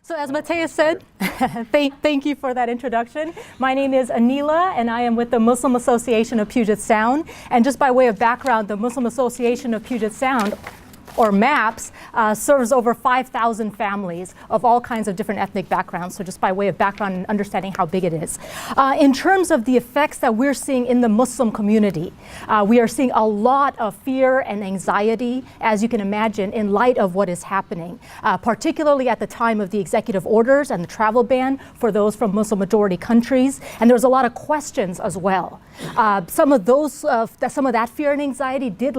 So as Matthias said, thank you for that introduction. My name is Aneelah, and I am with the Muslim Association of Puget Sound. And just by way of background, the Muslim Association of Puget Sound, or MAPS, serves over 5,000 families of all kinds of different ethnic backgrounds. So just by way of background and understanding how big it is. In terms of the effects that we're seeing in the Muslim community, we are seeing a lot of fear and anxiety, as you can imagine, in light of what is happening, particularly at the time of the executive orders and the travel ban for those from Muslim majority countries. And there's a lot of questions as well. Some of that fear and anxiety did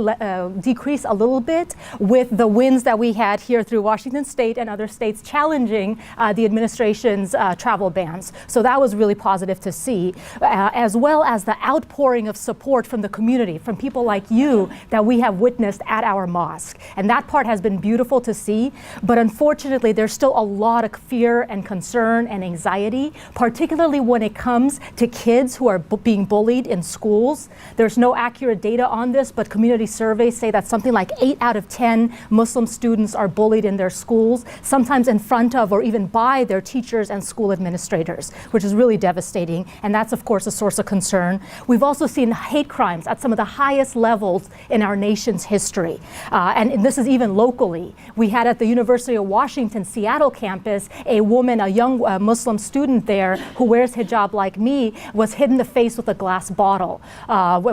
decrease a little bit with the wins that we had here through Washington State and other states challenging the administration's travel bans. So that was really positive to see, as well as the outpouring of support from the community, from people like you that we have witnessed at our mosque. And that part has been beautiful to see, but unfortunately there's still a lot of fear and concern and anxiety, particularly when it comes to kids who are being bullied in schools. There's no accurate data on this, but community surveys say that something like 8 out of 10 Muslim students are bullied in their schools, sometimes in front of or even by their teachers and school administrators, which is really devastating. And that's, of course, a source of concern. We've also seen hate crimes at some of the highest levels in our nation's history. And this is even locally. We had at the University of Washington, Seattle campus, a woman, a young Muslim student there who wears hijab like me, was hit in the face with a glass bottle.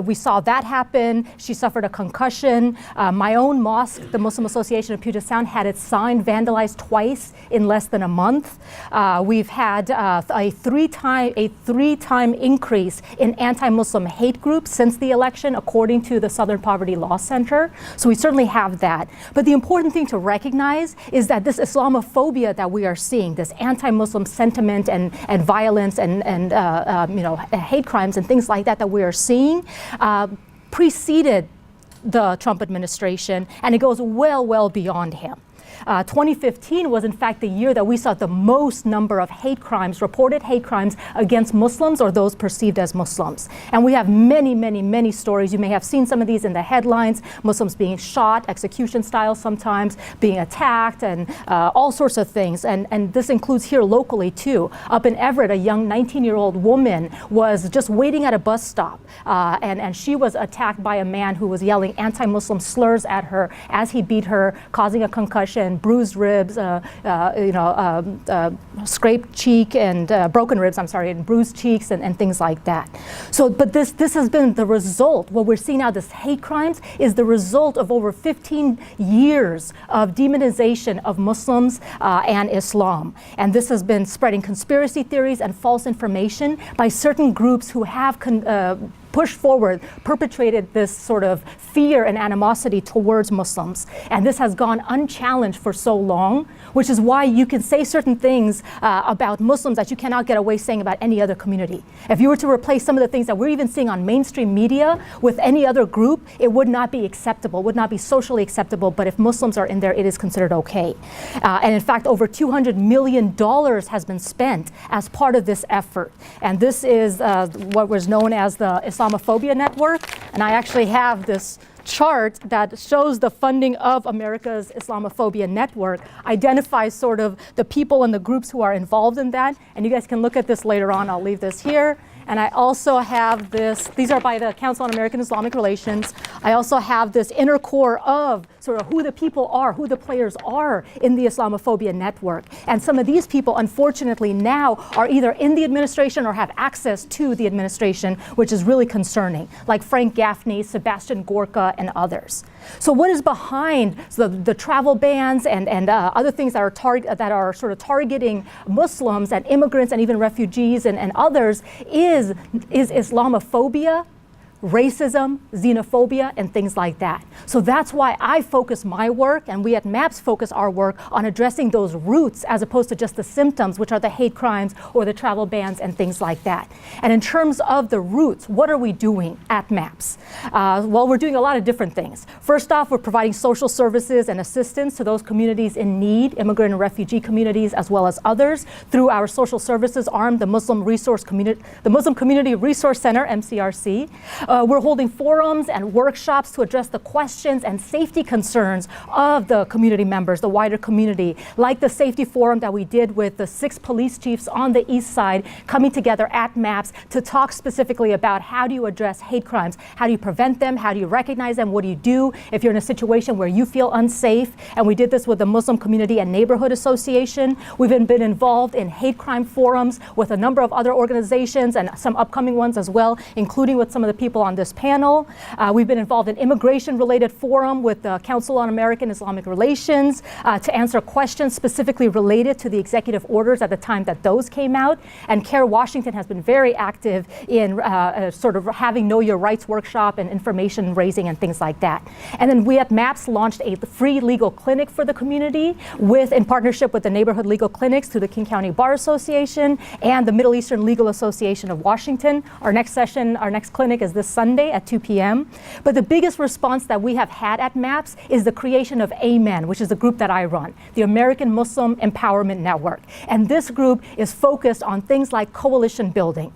We saw that happen. She suffered a concussion. My own mosque, the Muslim Association of Puget Sound, had its sign vandalized twice in less than a month. We've had a three-time increase in anti-Muslim hate groups since the election, according to the Southern Poverty Law Center. So we certainly have that. But the important thing to recognize is that this Islamophobia that we are seeing, this anti-Muslim sentiment and violence and hate crimes and things like that we are seeing, preceded the Trump administration, and it goes well beyond him. 2015 was in fact the year that we saw the most number of reported hate crimes against Muslims or those perceived as Muslims. And we have many stories. You may have seen some of these in the headlines. Muslims being shot, execution style sometimes, being attacked, and all sorts of things. And this includes here locally too. Up in Everett, a young 19-year-old woman was just waiting at a bus stop, and she was attacked by a man who was yelling anti-Muslim slurs at her as he beat her, causing a concussion, bruised ribs, scraped cheek, and broken ribs, and bruised cheeks and things like that. So, but this has been the result. What we're seeing now, this hate crimes, is the result of over 15 years of demonization of Muslims and Islam. And this has been spreading conspiracy theories and false information by certain groups who have pushed forward, perpetrated this sort of fear and animosity towards Muslims. And this has gone unchallenged for so long, which is why you can say certain things about Muslims that you cannot get away saying about any other community. If you were to replace some of the things that we're even seeing on mainstream media with any other group, it would not be acceptable, would not be socially acceptable. But if Muslims are in there, it is considered okay. And in fact, over $200 million has been spent as part of this effort. And this is what was known as the Islamophobia Network. And I actually have this chart that shows the funding of America's Islamophobia Network, identifies sort of the people and the groups who are involved in that. And you guys can look at this later on. I'll leave this here. And I also have this, these are by the Council on American Islamic Relations. I also have this inner core of sort of who the people are, who the players are in the Islamophobia network. And some of these people, unfortunately, now are either in the administration or have access to the administration, which is really concerning, like Frank Gaffney, Sebastian Gorka, and others. So what is behind the travel bans and other things that are sort of targeting Muslims and immigrants and even refugees and others is Islamophobia, racism, xenophobia, and things like that. So that's why I focus my work, and we at MAPS focus our work on addressing those roots as opposed to just the symptoms, which are the hate crimes or the travel bans and things like that. And in terms of the roots, what are we doing at MAPS? Well, we're doing a lot of different things. First off, we're providing social services and assistance to those communities in need, immigrant and refugee communities, as well as others, through our social services arm, the Muslim Community Resource Center, MCRC. We're holding forums and workshops to address the questions and safety concerns of the community members, the wider community, like the safety forum that we did with the 6 police chiefs on the east side coming together at MAPS to talk specifically about how do you address hate crimes, how do you prevent them, how do you recognize them, what do you do if you're in a situation where you feel unsafe. And we did this with the Muslim Community and Neighborhood Association. We've been involved in hate crime forums with a number of other organizations and some upcoming ones as well, including with some of the people on this panel. We've been involved in immigration-related forum with the Council on American Islamic Relations to answer questions specifically related to the executive orders at the time that those came out. And CARE Washington has been very active in sort of having Know Your Rights workshop and information raising and things like that. And then we at MAPS launched a free legal clinic for the community in partnership with the neighborhood legal clinics through the King County Bar Association and the Middle Eastern Legal Association of Washington. Our next clinic is this Sunday at 2 p.m. But the biggest response that we have had at MAPS is the creation of AMEN, which is the group that I run, the American Muslim Empowerment Network. And this group is focused on things like coalition building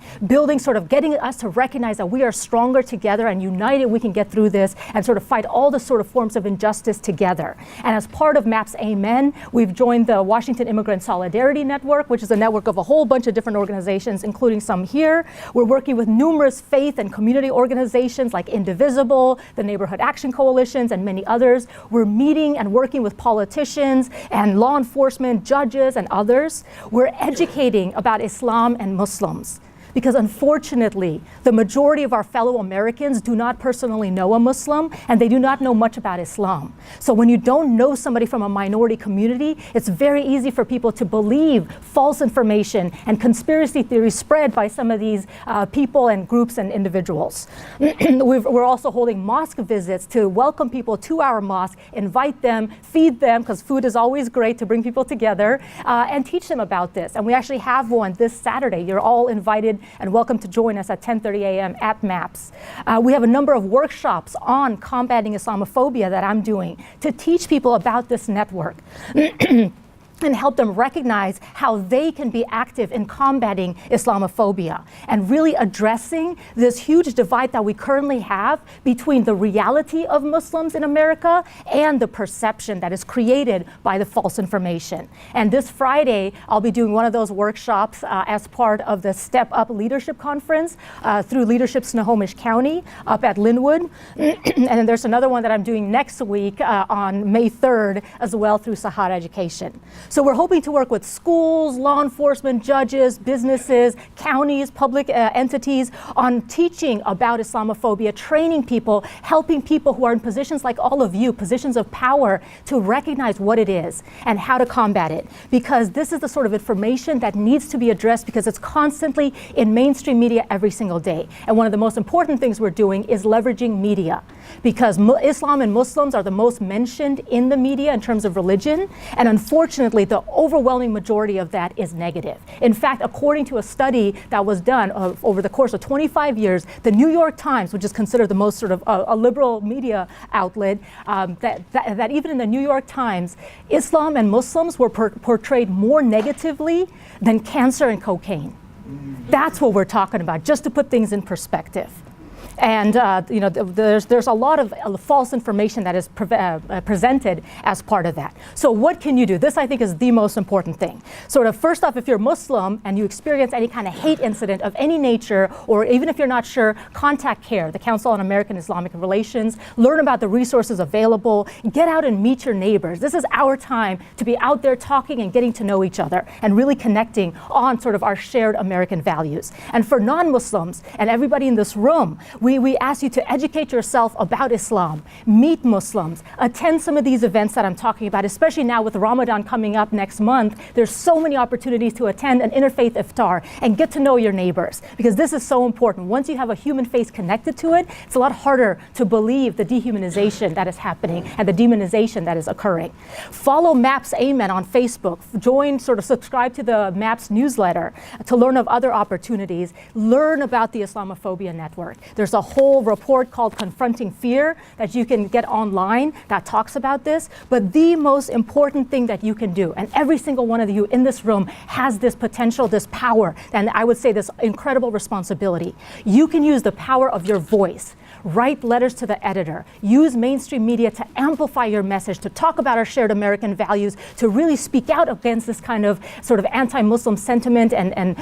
sort of getting us to recognize that we are stronger together and united we can get through this and sort of fight all the sort of forms of injustice together. And as part of MAPS AMEN, we've joined the Washington Immigrant Solidarity Network, which is a network of a whole bunch of different organizations, including some here. We're working with numerous faith and community organizations like Indivisible, the Neighborhood Action Coalitions, and many others. We're meeting and working with politicians and law enforcement, judges, and others. We're educating about Islam and Muslims, because unfortunately, the majority of our fellow Americans do not personally know a Muslim, and they do not know much about Islam. So when you don't know somebody from a minority community, it's very easy for people to believe false information and conspiracy theories spread by some of these people and groups and individuals. We're also holding mosque visits to welcome people to our mosque, invite them, feed them, because food is always great to bring people together, and teach them about this. And we actually have one this Saturday. You're all invited and welcome to join us at 10:30 a.m. at MAPS. We have a number of workshops on combating Islamophobia that I'm doing to teach people about this network. And help them recognize how they can be active in combating Islamophobia and really addressing this huge divide that we currently have between the reality of Muslims in America and the perception that is created by the false information. And this Friday, I'll be doing one of those workshops as part of the Step Up Leadership Conference through Leadership Snohomish County up at Linwood. And then there's another one that I'm doing next week on May 3rd as well through Sahara Education. So we're hoping to work with schools, law enforcement, judges, businesses, counties, public entities on teaching about Islamophobia, training people, helping people who are in positions like all of you, positions of power, to recognize what it is and how to combat it. Because this is the sort of information that needs to be addressed because it's constantly in mainstream media every single day. And one of the most important things we're doing is leveraging media, because Islam and Muslims are the most mentioned in the media in terms of religion. And unfortunately, the overwhelming majority of that is negative. In fact, according to a study that was done over the course of 25 years, the New York Times, which is considered the most sort of a liberal media outlet, that even in the New York Times, Islam and Muslims were portrayed more negatively than cancer and cocaine. That's what we're talking about, just to put things in perspective. And there's a lot of false information that is presented as part of that. So what can you do? This, I think, is the most important thing. Sort of first off, if you're Muslim and you experience any kind of hate incident of any nature, or even if you're not sure, contact CARE, the Council on American Islamic Relations. Learn about the resources available. Get out and meet your neighbors. This is our time to be out there talking and getting to know each other and really connecting on sort of our shared American values. And for non-Muslims and everybody in this room, we ask you to educate yourself about Islam, meet Muslims, attend some of these events that I'm talking about, especially now with Ramadan coming up next month. There's so many opportunities to attend an interfaith iftar and get to know your neighbors, because this is so important. Once you have a human face connected to it, it's a lot harder to believe the dehumanization that is happening and the demonization that is occurring. Follow MAPS AMEN on Facebook. Subscribe to the MAPS newsletter to learn of other opportunities. Learn about the Islamophobia network. There's a whole report called Confronting Fear that you can get online that talks about this. But the most important thing that you can do, and every single one of you in this room has this potential, this power, and I would say this incredible responsibility. You can use the power of your voice. Write letters to the editor. Use mainstream media to amplify your message, to talk about our shared American values, to really speak out against this kind of sort of anti-Muslim sentiment and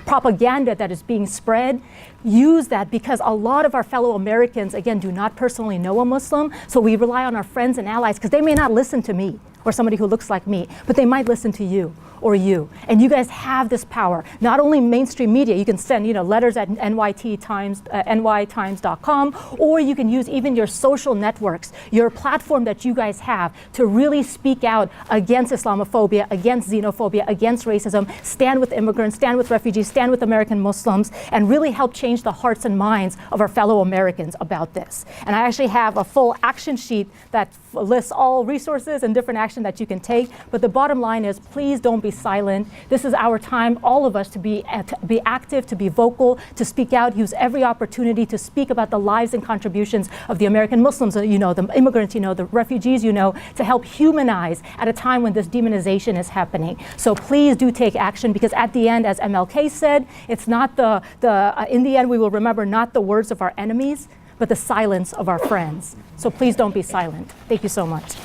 propaganda that is being spread. Use that, because a lot of our fellow Americans, again, do not personally know a Muslim, so we rely on our friends and allies, because they may not listen to me or somebody who looks like me, but they might listen to you or you. And you guys have this power. Not only mainstream media, you can send letters at nytimes.com, or you can use even your social networks, your platform that you guys have, to really speak out against Islamophobia, against xenophobia, against racism, stand with immigrants, stand with refugees, stand with American Muslims, and really help change the hearts and minds of our fellow Americans about this. And I actually have a full action sheet that lists all resources and different action that you can take. But the bottom line is, please don't be silent. This is our time, all of us, to be active, to be vocal, to speak out, use every opportunity to speak about the lives and contributions of the American Muslims, the immigrants, the refugees, to help humanize at a time when this demonization is happening. So please do take action, because at the end, as MLK said, it's not in the end, we will remember not the words of our enemies, but the silence of our friends. So please don't be silent. Thank you so much.